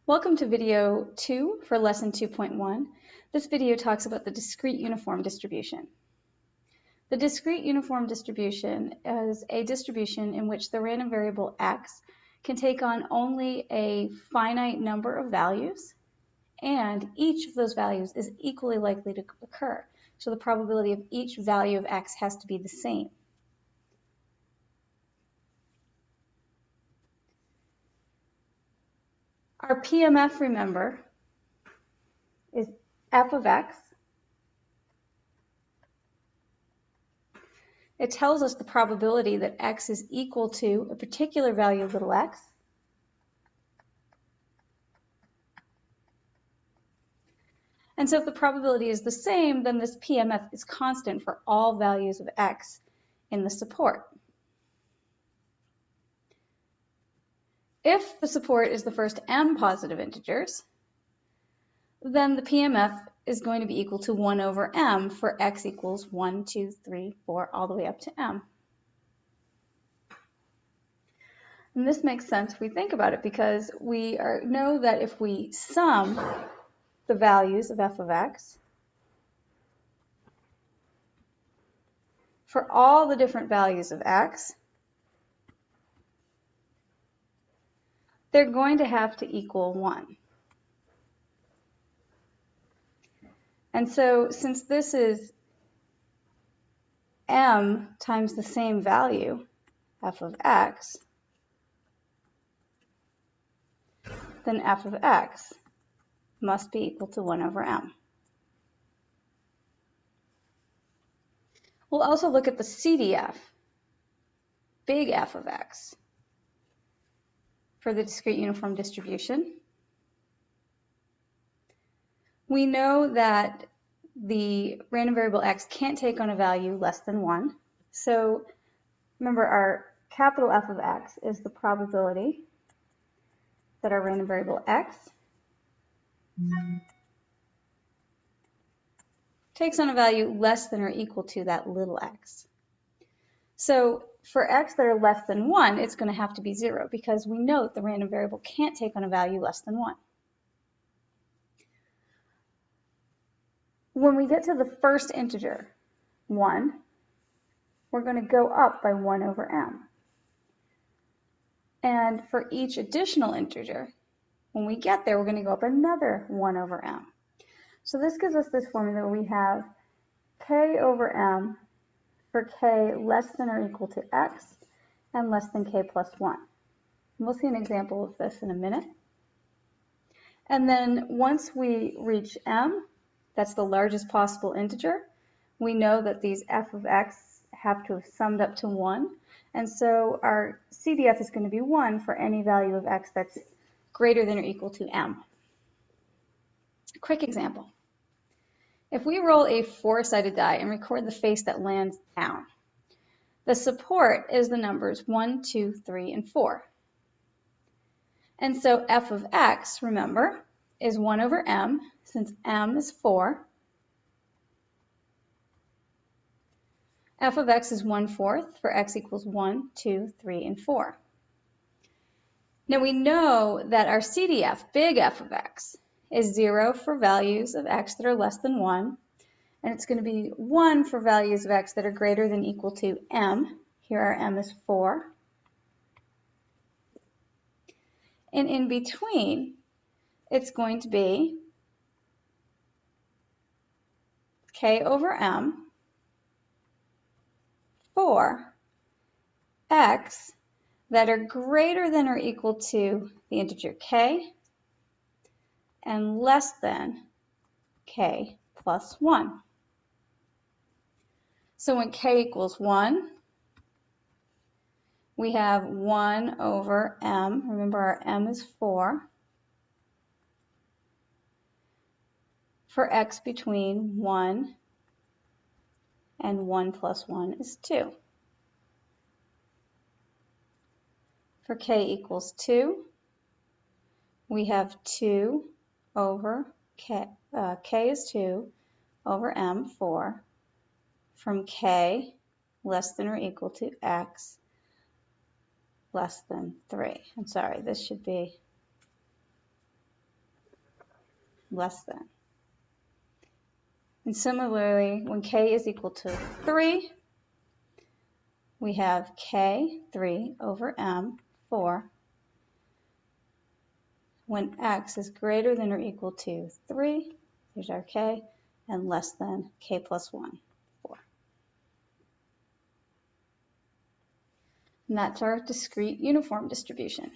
Welcome to video 2 for lesson 2.1. This video talks about the discrete uniform distribution. The discrete uniform distribution is a distribution in which the random variable x can take on only a finite number of values, and each of those values is equally likely to occur. So the probability of each value of x has to be the same. Our PMF, remember, is f of x. It tells us the probability that x is equal to a particular value of little x. And so if the probability is the same, then this PMF is constant for all values of x in the support. If the support is the first m positive integers, then the PMF is going to be equal to 1 over m for x equals 1, 2, 3, 4, all the way up to m. And this makes sense if we think about it, because we know that if we sum the values of f of x for all the different values of x, they're going to have to equal 1. And so since this is m times the same value, f of x, then f of x must be equal to 1 over m. We'll also look at the CDF, big F of x, for the discrete uniform distribution. We know that the random variable x can't take on a value less than 1. So remember, our capital F of x is the probability that our random variable x takes on a value less than or equal to that little x. So for x that are less than 1, it's going to have to be 0, because we know that the random variable can't take on a value less than 1. When we get to the first integer, 1, we're going to go up by 1 over m. And for each additional integer, when we get there, we're going to go up another 1 over m. So this gives us this formula where we have k over m for k less than or equal to x and less than k plus 1. And we'll see an example of this in a minute. And then once we reach m, that's the largest possible integer, we know that these f of x have to have summed up to 1. And so our CDF is going to be 1 for any value of x that's greater than or equal to m. Quick example. If we roll a 4-sided die and record the face that lands down, the support is the numbers 1, 2, 3, and 4. And so f of x, remember, is 1 over m, since m is 4. F of x is 1/4 for x equals 1, 2, 3, and 4. Now we know that our CDF, big F of x, is 0 for values of x that are less than 1, and it's going to be 1 for values of x that are greater than or equal to m. Here our m is 4. And in between, it's going to be k over m for x that are greater than or equal to the integer k and less than k plus 1. So when k equals 1, we have 1 over m. Remember, our m is 4. For x between 1 and 1 plus 1 is 2. For k equals 2, we have 2 over k is 2 over m, 4, from k less than or equal to x less than 3. I'm sorry, this should be less than. And similarly, when k is equal to 3, we have k, 3 over m, 4. When x is greater than or equal to 3, here's our k, and less than k plus 1, 4. And that's our discrete uniform distribution.